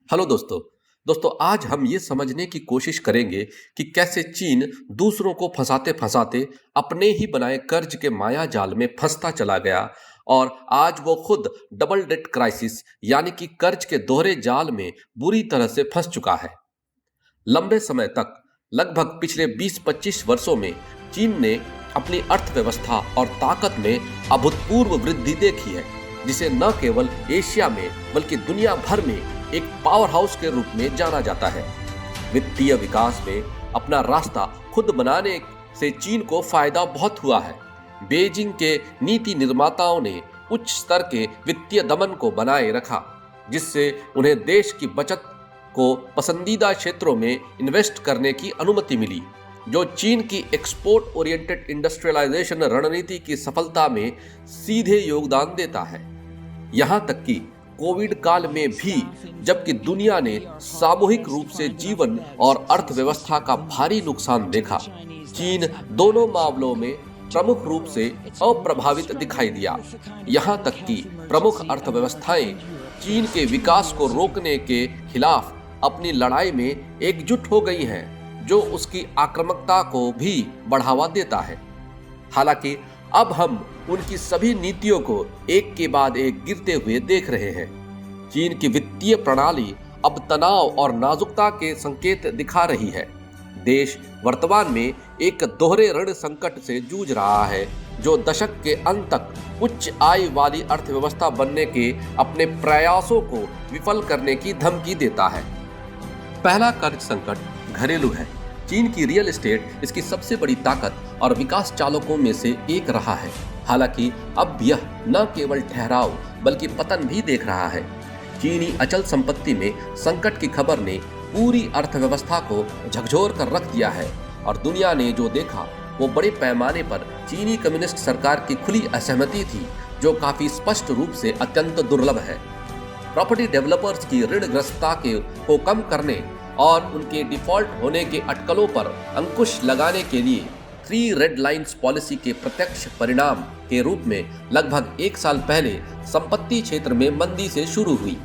Hello दोस्तों। आज हम ये समझने की कोशिश करेंगे कि कैसे चीन दूसरों को फंसाते फंसाते अपने ही बनाए कर्ज के माया जाल में फंसता चला गया और आज वो खुद डबल डेट क्राइसिस यानी कि कर्ज के दोहरे जाल में बुरी तरह से फंस चुका है। लंबे समय तक लगभग पिछले 20-25 वर्षों में चीन ने अपनी अर्थव्यवस्था और ताकत में अभूतपूर्व वृद्धि देखी है, जिसे न केवल एशिया में बल्कि दुनिया भर में एक पावर हाउस के रूप में जाना जाता है। वित्तीय विकास में अपना रास्ता खुद बनाने से चीन को फायदा बहुत हुआ है। बेजिंग के नीति निर्माताओं ने उच्च स्तर के वित्तीय दमन को बनाए रखा, जिससे उन्हें देश की बचत को पसंदीदा क्षेत्रों में इन्वेस्ट करने की अनुमति मिली, जो चीन की एक्सपोर्ट ओरिएंटेड इंडस्ट्रियलाइजेशन रणनीति की सफलता में सीधे योगदान देता है। यहाँ तक कि कोविड काल में भी, जबकि दुनिया ने सामूहिक रूप से जीवन और अर्थव्यवस्था का भारी नुकसान देखा, चीन दोनों मामलों में प्रमुख रूप से अप्रभावित दिखाई दिया। यहाँ तक कि प्रमुख अर्थव्यवस्थाएं चीन के विकास को रोकने के खिलाफ अपनी लड़ाई में एकजुट हो गई हैं, जो उसकी आक्रामकता को भी बढ़ावा देता है। हालांकि अब हम उनकी सभी नीतियों को एक के बाद एक गिरते हुए देख रहे हैं। चीन की वित्तीय प्रणाली अब तनाव और नाजुकता के संकेत दिखा रही है। देश वर्तमान में एक दोहरे ऋण संकट से जूझ रहा है, जो दशक के अंत तक उच्च आय वाली अर्थव्यवस्था बनने के अपने प्रयासों को विफल करने की धमकी देता है। पहला कर्ज संकट घरेलू है। चीन की रियल एस्टेट इसकी सबसे बड़ी ताकत और विकास चालकों में से एक रहा है। हालांकि अब यह न केवल ठहराव बल्कि पतन भी देख रहा है। चीनी अचल संपत्ति में संकट की खबर ने पूरी अर्थव्यवस्था को झकझोर कर रख दिया है और दुनिया ने जो देखा वो बड़े पैमाने पर चीनी कम्युनिस्ट सरकार की खुली असहमति थी, जो काफी स्पष्ट रूप से अत्यंत दुर्लभ है। प्रॉपर्टी डेवलपर्स की ऋणग्रस्तता को कम करने और उनके डिफॉल्ट होने के अटकलों पर अंकुश लगाने के लिए 3 रेड लाइन्स पॉलिसी के प्रत्यक्ष परिणाम के रूप में लगभग 1 साल पहले संपत्ति क्षेत्र में मंदी से शुरू हुई।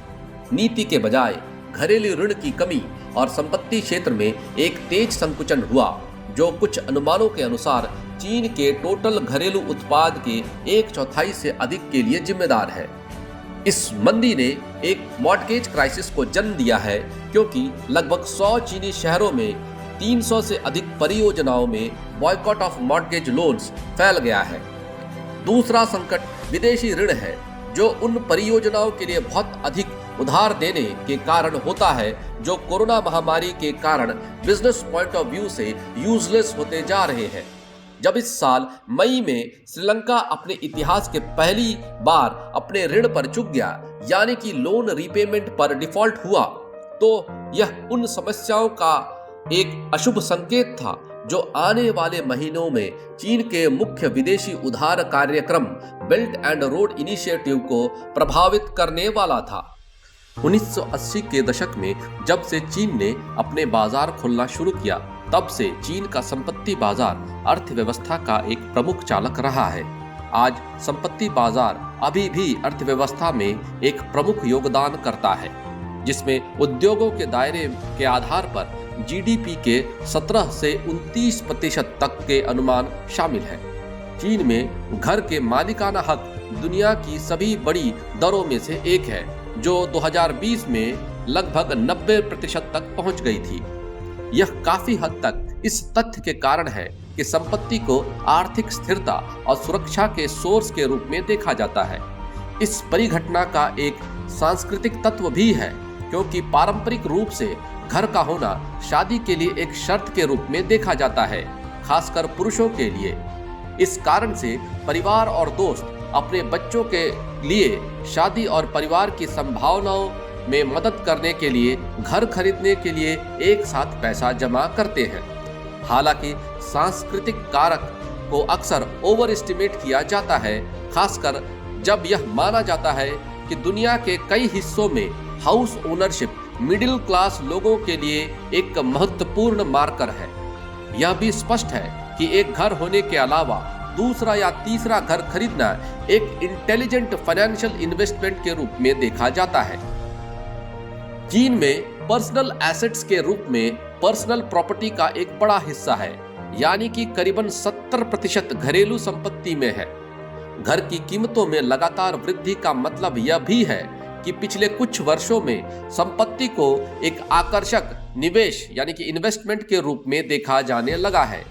नीति के बजाय घरेलू ऋण की कमी और संपत्ति क्षेत्र में एक तेज संकुचन हुआ, जो कुछ अनुमानों के अनुसार चीन के टोटल घरेलू उत्पाद के 1/4 से अधिक के लिए जिम्मेदार है। इस मंदी ने एक मॉर्टगेज क्राइसिस को जन्म दिया है, क्योंकि लगभग 100 चीनी शहरों में 300 से अधिक परियोजनाओं में बॉयकॉट ऑफ मॉर्टगेज लोन्स फैल गया है। दूसरा संकट विदेशी ऋण है, जो उन परियोजनाओं के लिए बहुत अधिक उधार देने के कारण होता है, जो कोरोना महामारी के कारण बिजनेस पॉइंट ऑफ व्यू से यूजलेस होते जा रहे हैं। जब इस साल मई में श्रीलंका अपने इतिहास के पहली बार अपने ऋण पर चूक गया, यानी कि लोन रीपेमेंट पर डिफॉल्ट हुआ, तो यह उन समस्याओं का एक अशुभ संकेत था जो आने वाले महीनों में चीन के मुख्य विदेशी उधार कार्यक्रम बेल्ट एंड रोड इनिशिएटिव को प्रभावित करने वाला था। 1980 के दशक में जब से चीन ने अपने बाजार खोलना शुरू किया, तब से चीन का संपत्ति बाजार अर्थव्यवस्था का एक प्रमुख चालक रहा है। आज संपत्ति बाजार अभी भी अर्थव्यवस्था में एक प्रमुख योगदान करता है, जिसमें उद्योगों के दायरे के आधार पर जीडीपी के 17 से 29% तक के अनुमान शामिल है। चीन में घर के मालिकाना हक दुनिया की सभी बड़ी दरों में से एक है, जो 2020 में लगभग 90% तक पहुंच गई थी। यह काफी हद तक इस तथ्य के कारण है कि संपत्ति को आर्थिक स्थिरता और सुरक्षा के सोर्स के रूप में देखा जाता है। इस परिघटना का एक सांस्कृतिक तत्व भी है, क्योंकि पारंपरिक रूप से घर का होना शादी के लिए एक शर्त के रूप में देखा जाता है, खासकर पुरुषों के लिए। इस कारण से परिवार और दोस्त अपने बच्चों के लिए शादी और परिवार की संभावनाओं में मदद करने के लिए घर खरीदने के लिए एक साथ पैसा जमा करते हैं। हालांकि सांस्कृतिक कारक को अक्सर ओवर एस्टिमेट किया जाता है, खासकर जब यह माना जाता है कि दुनिया के कई हिस्सों में हाउस ओनरशिप मिडिल क्लास लोगों के लिए एक महत्वपूर्ण मार्कर है। यह भी स्पष्ट है कि एक घर होने के अलावा दूसरा या तीसरा घर खरीदना एक इंटेलिजेंट फाइनेंशियल इन्वेस्टमेंट के रूप में देखा जाता है। चीन में पर्सनल एसेट्स के रूप में पर्सनल प्रॉपर्टी का एक बड़ा हिस्सा है, यानी कि करीबन 70% घरेलू संपत्ति में है। घर की कीमतों में लगातार वृद्धि का मतलब यह भी है कि पिछले कुछ वर्षों में संपत्ति को एक आकर्षक निवेश यानी कि इन्वेस्टमेंट के रूप में देखा जाने लगा है।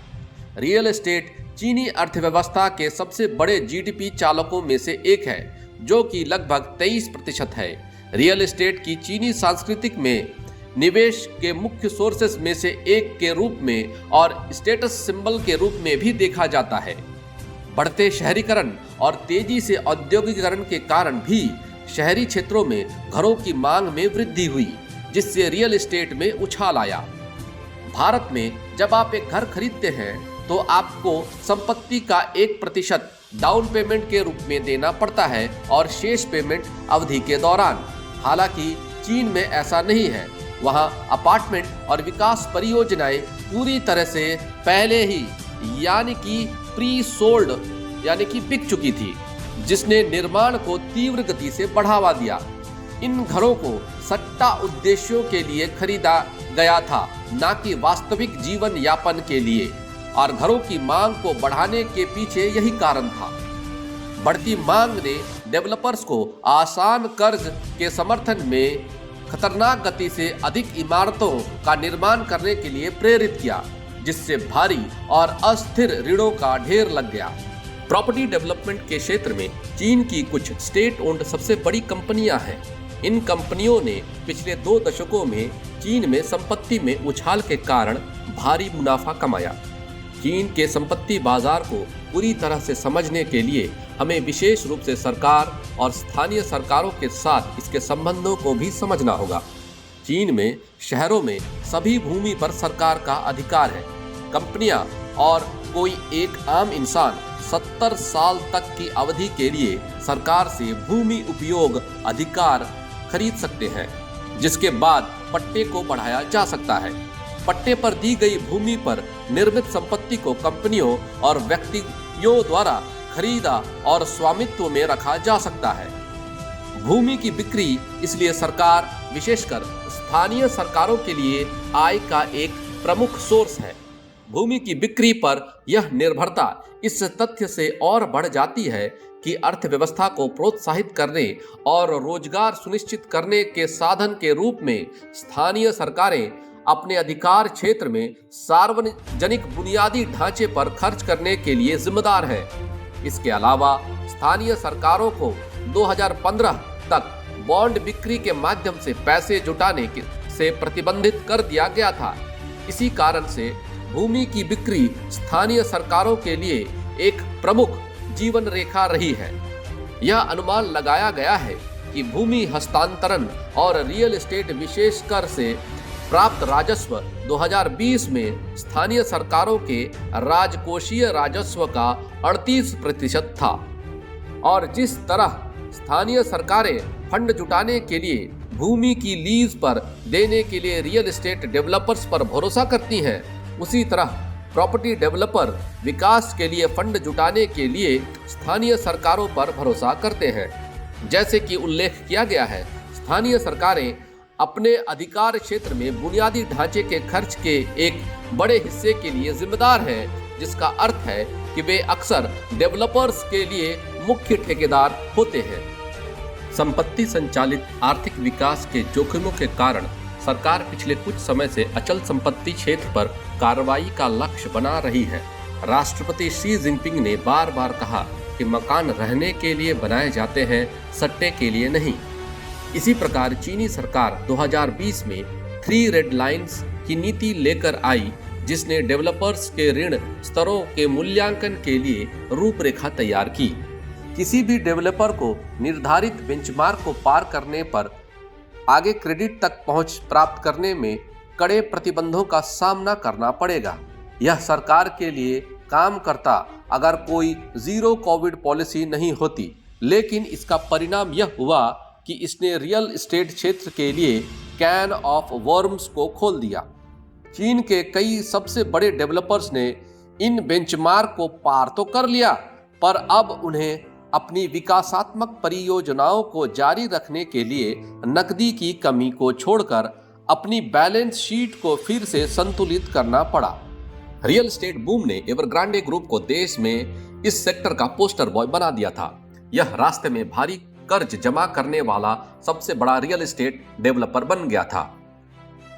रियल एस्टेट चीनी अर्थव्यवस्था के सबसे बड़े जीडीपी चालकों में से एक है, जो कि लगभग 23% है। रियल एस्टेट की चीनी सांस्कृतिक में निवेश के मुख्य सोर्सेस में से एक के रूप में और स्टेटस सिंबल के रूप में भी देखा जाता है। बढ़ते शहरीकरण और तेजी से औद्योगिकरण के कारण भी शहरी क्षेत्रों में घरों की मांग में वृद्धि हुई, जिससे रियल एस्टेट में उछाल आया। भारत में जब आप एक घर खरीदते हैं तो आपको संपत्ति का 1% डाउन पेमेंट के रूप में देना पड़ता है और शेष पेमेंट अवधि के दौरान। हालांकि चीन में ऐसा नहीं है। वहां अपार्टमेंट और विकास परियोजनाएं पूरी तरह से पहले ही यानी कि प्री सोल्ड यानी कि बिक चुकी थी, जिसने निर्माण को तीव्र गति से बढ़ावा दिया। इन घरों को सट्टा उद्देश्यों के लिए खरीदा गया था, न कि वास्तविक जीवन यापन के लिए, और घरों की मांग को बढ़ाने के पीछे यही कारण था। बढ़ती मांग ने डेवलपर्स को आसान कर्ज के समर्थन में खतरनाक गति से अधिक इमारतों का निर्माण करने के लिए प्रेरित किया, जिससे भारी और अस्थिर ऋणों का ढेर लग गया। प्रॉपर्टी डेवलपमेंट के क्षेत्र में चीन की कुछ स्टेट ओन्ड सबसे बड़ी कंपनियां हैं। इन कंपनियों ने पिछले 2 दशकों में चीन में संपत्ति में उछाल के कारण भारी मुनाफा कमाया। चीन के संपत्ति बाजार को पूरी तरह से समझने के लिए हमें विशेष रूप से सरकार और स्थानीय सरकारों के साथ इसके संबंधों को भी समझना होगा। चीन में शहरों में सभी भूमि पर सरकार का अधिकार है। कंपनियां और कोई एक आम इंसान 70 साल तक की अवधि के लिए सरकार से भूमि उपयोग अधिकार खरीद सकते हैं, जिसके बाद पट्टे को बढ़ाया जा सकता है। पट्टे पर दी गई भूमि पर निर्मित संपत्ति को कंपनियों और व्यक्तियों द्वारा खरीदा और स्वामित्व में रखा जा सकता है। भूमि की बिक्री इसलिए सरकार, विशेषकर स्थानीय सरकारों के लिए आय का एक प्रमुख सोर्स है। भूमि की बिक्री पर यह निर्भरता इस तथ्य से और बढ़ जाती है कि अर्थव्यवस्था को प्रोत्साहित करने और रोजगार सुनिश्चित करने के साधन के रूप में स्थानीय सरकारें अपने अधिकार क्षेत्र में सार्वजनिक बुनियादी ढांचे पर खर्च करने के लिए जिम्मेदार है। इसके अलावा स्थानीय सरकारों को 2015 तक बॉन्ड बिक्री के माध्यम से पैसे जुटाने से प्रतिबंधित कर दिया गया था। इसी कारण से भूमि की बिक्री स्थानीय सरकारों के लिए एक प्रमुख जीवन रेखा रही है। यह अनुमान लगाया गया है कि भूमि हस्तांतरण और रियल एस्टेट विशेष कर से प्राप्त राजस्व 2020 में स्थानीय सरकारों के राजकोषीय राजस्व का 38% था। और जिस तरह स्थानीय सरकारें फंड जुटाने के लिए भूमि की लीज पर देने के लिए रियल एस्टेट डेवलपर्स पर भरोसा करती हैं, उसी तरह प्रॉपर्टी डेवलपर विकास के लिए फंड जुटाने के लिए स्थानीय सरकारों पर भरोसा करते हैं। जैसे कि उल्लेख किया गया है, स्थानीय सरकारें अपने अधिकार क्षेत्र में बुनियादी ढांचे के खर्च के एक बड़े हिस्से के लिए जिम्मेदार हैं, जिसका अर्थ है कि वे अक्सर डेवलपर्स के लिए मुख्य ठेकेदार होते हैं। संपत्ति संचालित आर्थिक विकास के जोखिमों के कारण सरकार पिछले कुछ समय से अचल संपत्ति क्षेत्र पर कार्रवाई का लक्ष्य बना रही है। राष्ट्रपति शी जिनपिंग ने बार बार कहा कि मकान रहने के लिए बनाए जाते हैं, सट्टे के लिए नहीं। इसी प्रकार चीनी सरकार 2020 में 3 रेड लाइंस की नीति लेकर आई, जिसने डेवलपर्स के ऋण स्तरों के मूल्यांकन के लिए रूपरेखा तैयार की। किसी भी डेवलपर को निर्धारित बेंचमार्क को पार करने पर आगे क्रेडिट तक पहुंच प्राप्त करने में कड़े प्रतिबंधों का सामना करना पड़ेगा। यह सरकार के लिए काम करता अगर कोई जीरो कोविड पॉलिसी नहीं होती, लेकिन इसका परिणाम यह हुआ कि इसने रियल एस्टेट क्षेत्र के लिए कैन ऑफ वर्म्स को खोल दिया। चीन के कई सबसे बड़े डेवलपर्स ने इन बेंचमार्क को पार तो कर लिया, पर अब उन्हें अपनी विकासात्मक परियोजनाओं को जारी रखने के लिए नकदी की कमी को छोड़कर अपनी बैलेंस शीट को फिर से संतुलित करना पड़ा। रियल एस्टेट बूम ने एवरग्रांडे ग्रुप को देश में इस सेक्टर का पोस्टर बॉय बना दिया था। यह रास्ते में भारी कर्ज जमा करने वाला सबसे बड़ा रियल एस्टेट डेवलपर बन गया था।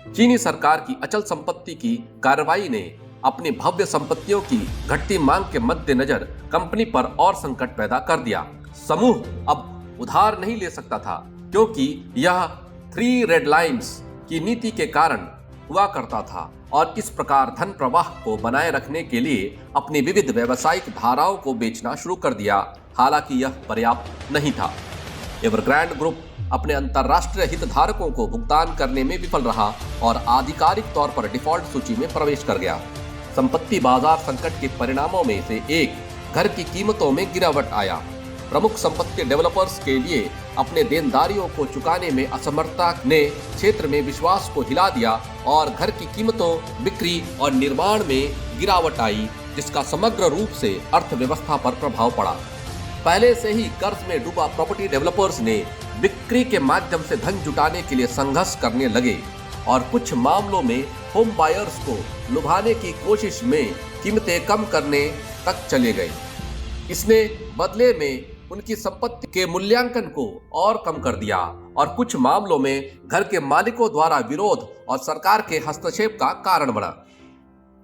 चीनी सरकार की अचल संपत्ति की कार्रवाई ने अपनी भव्य संपत्तियों की घटती मांग के मद्देनजर कंपनी पर और संकट पैदा कर दिया। समूह अब उधार नहीं ले सकता था क्योंकि यह 3 रेड लाइंस की नीति के कारण हुआ करता था और इस प्रकार धन प्रवाह को बनाए रखने के लिए अपनी विविध व्यावसायिक धाराओं को बेचना शुरू कर दिया। हालांकि यह पर्याप्त नहीं था। एवरग्रांडे ग्रुप अपने अंतरराष्ट्रीय हितधारकों को भुगतान करने में विफल रहा और आधिकारिक तौर पर डिफॉल्ट सूची में प्रवेश कर गया। संपत्ति बाजार संकट के परिणामों में से एक घर की कीमतों में गिरावट आया। प्रमुख संपत्ति डेवलपर्स के लिए अपने देनदारियों को चुकाने में असमर्थता ने क्षेत्र में विश्वास को हिला दिया और घर की कीमतों, बिक्री और निर्माण में गिरावट आई, जिसका समग्र रूप से अर्थव्यवस्था पर प्रभाव पड़ा। पहले से ही कर्ज में डूबा प्रॉपर्टी डेवलपर्स ने बिक्री के माध्यम से धन जुटाने के लिए संघर्ष करने लगे और कुछ मामलों में होम बायर्स को लुभाने की कोशिश में कीमतें कम करने तक चले गए। इसने बदले में उनकी संपत्ति के मूल्यांकन को और कम कर दिया और कुछ मामलों में घर के मालिकों द्वारा विरोध और सरकार के हस्तक्षेप का कारण बना।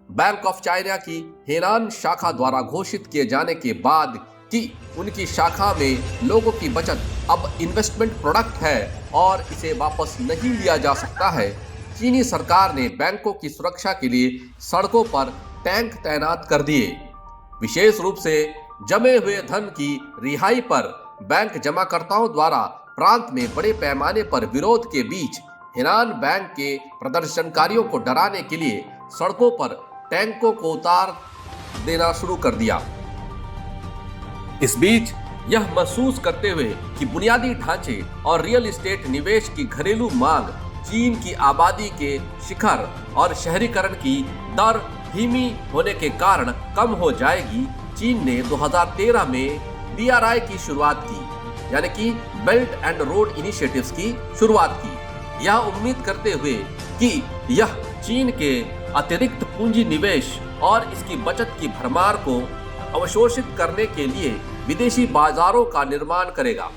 बैंक ऑफ चाइना की हेनान शाखा द्वारा घोषित किए जाने के बाद कि उनकी शाखा में लोगों की बचत अब इन्वेस्टमेंट प्रोडक्ट है और इसे वापस नहीं लिया जा सकता है, चीनी सरकार ने बैंकों की सुरक्षा के लिए सड़कों पर टैंक तैनात कर दिए। विशेष रूप से जमे हुए धन की रिहाई पर बैंक जमाकर्ताओं द्वारा प्रांत में बड़े पैमाने पर विरोध के बीच हेनान बैंक के प्रदर्शनकारियों को डराने के लिए सड़कों पर टैंकों को उतार देना शुरू कर दिया। इस बीच यह महसूस करते हुए कि बुनियादी ढांचे और रियल एस्टेट निवेश की घरेलू मांग चीन की आबादी के शिखर और शहरीकरण की दर धीमी होने के कारण कम हो जाएगी, चीन ने 2013 में BRI की शुरुआत की, यानी कि बेल्ट एंड रोड इनिशिएटिव्स की शुरुआत की, यह उम्मीद करते हुए कि यह चीन के अतिरिक्त पूंजी निवेश और इसकी बचत की भरमार को अवशोषित करने के लिए विदेशी बाजारों का निर्माण करेगा।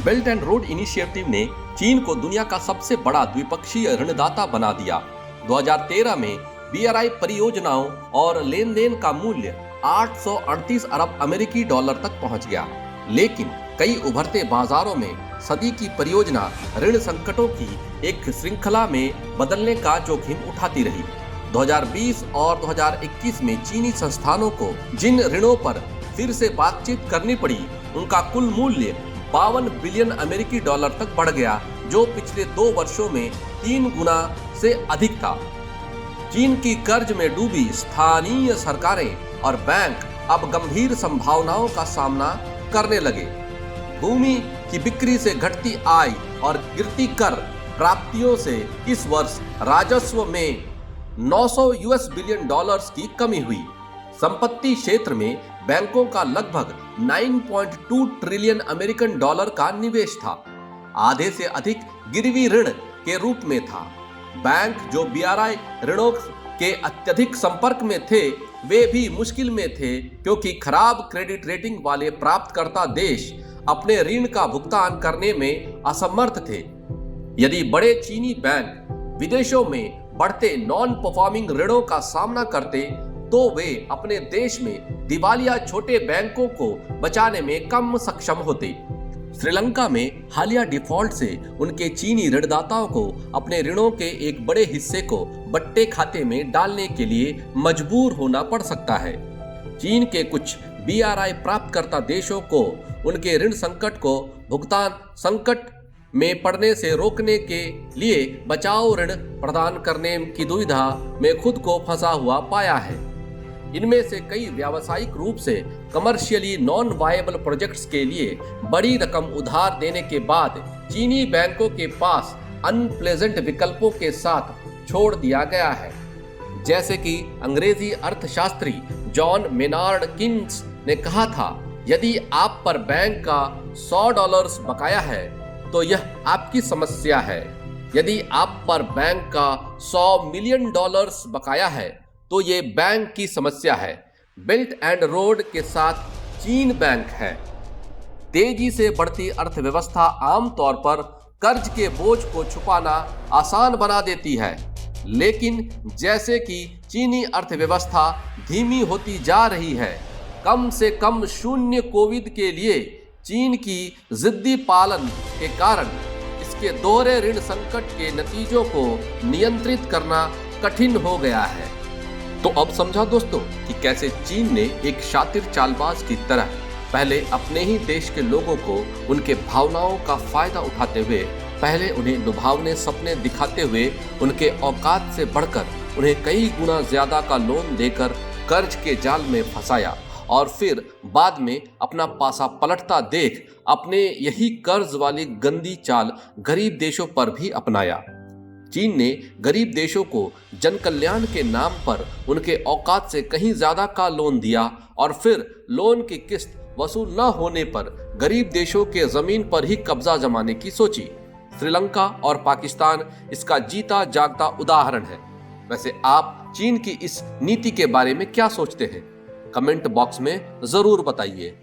बेल्ट एंड रोड इनिशिएटिव ने चीन को दुनिया का सबसे बड़ा द्विपक्षीय ऋणदाता बना दिया। 2013 में BRI परियोजनाओं और लेन देन का मूल्य 838 अरब अमेरिकी डॉलर तक पहुंच गया, लेकिन कई उभरते बाजारों में सदी की परियोजना ऋण संकटों की एक श्रृंखला में बदलने का जोखिम उठाती रही। 2020 और 2021 में चीनी संस्थानों को जिन ऋणों पर फिर से बातचीत करनी पड़ी, उनका कुल मूल्य 52 बिलियन अमेरिकी डॉलर तक बढ़ गया, जो पिछले 2 वर्षों में 3 गुना से अधिक था। चीन की कर्ज में डूबी स्थानीय सरकारें और बैंक अब गंभीर संभावनाओं का सामना करने लगे। भूमि की बिक्री से घटती आय और गिरती कर प्राप्तियों से इस वर्ष राजस्व में 900 यूएस बिलियन डॉलर्स की कमी हुई। संपत्ति क्षेत्र में बैंकों का लगभग 9.2 ट्रिलियन अमेरिकन डॉलर का निवेश था, आधे से अधिक गिरवी ऋण के रूप में था। बैंक जो BRI ऋणों के अत्यधिक संपर्क में थे, वे भी मुश्किल में थे क्योंकि खराब क्रेडिट रेटिंग वाले प्राप्तकर्ता देश अपने ऋण का भुगतान करने में असमर्थ थे। यदि बड़े चीनी बैंक विदेशों में बढ़ते नॉन परफॉर्मिंग ऋणों का सामना करते, तो वे अपने देश में दिवालिया छोटे बैंकों को बचाने में कम सक्षम होते। श्रीलंका में हालिया डिफॉल्ट से उनके चीनी ऋणदाताओं को अपने ऋणों के एक बड़े हिस्से को बट्टे खाते में डालने के लिए मजबूर होना पड़ सकता है। चीन के कुछ BRI प्राप्तकर्ता देशों को उनके ऋण संकट को भुगतान संकट में पड़ने से रोकने के लिए बचाव ऋण प्रदान करने की दुविधा में खुद को फंसा हुआ पाया है। इनमें से कई व्यावसायिक रूप से कमर्शियली नॉन वायबल प्रोजेक्ट्स के लिए बड़ी रकम उधार देने के बाद चीनी बैंकों के पास अनप्लेजेंट विकल्पों के साथ छोड़ दिया गया है। जैसे कि अंग्रेजी अर्थशास्त्री जॉन मेनार्ड किन्स ने कहा था, यदि आप पर बैंक का $100 बकाया है तो यह आपकी समस्या है। यदि आप पर बैंक का $100 मिलियन बकाया है तो ये बैंक की समस्या है। बेल्ट एंड रोड के साथ चीन बैंक है। तेजी से बढ़ती अर्थव्यवस्था आमतौर पर कर्ज के बोझ को छुपाना आसान बना देती है, लेकिन जैसे कि चीनी अर्थव्यवस्था धीमी होती जा रही है, कम से कम शून्य कोविड के लिए चीन की जिद्दी पालन के कारण इसके दोहरे ऋण संकट के नतीजों को नियंत्रित करना कठिन हो गया है। तो अब समझा दोस्तों कि कैसे चीन ने एक शातिर चालबाज की तरह पहले अपने ही देश के लोगों को उनके भावनाओं का फायदा उठाते हुए पहले उन्हें लुभावने सपने दिखाते हुए उनके औकात से बढ़कर उन्हें कई गुना ज्यादा का लोन देकर कर्ज के जाल में फंसाया और फिर बाद में अपना पासा पलटता देख अपने यही कर्ज वाली गंदी चाल गरीब देशों पर भी अपनाया। चीन ने गरीब देशों को जन कल्याण के नाम पर उनके औकात से कहीं ज्यादा का लोन दिया और फिर लोन की किस्त वसूल न होने पर गरीब देशों के जमीन पर ही कब्जा जमाने की सोची। श्रीलंका और पाकिस्तान इसका जीता जागता उदाहरण है। वैसे आप चीन की इस नीति के बारे में क्या सोचते हैं? कमेंट बॉक्स में जरूर बताइए।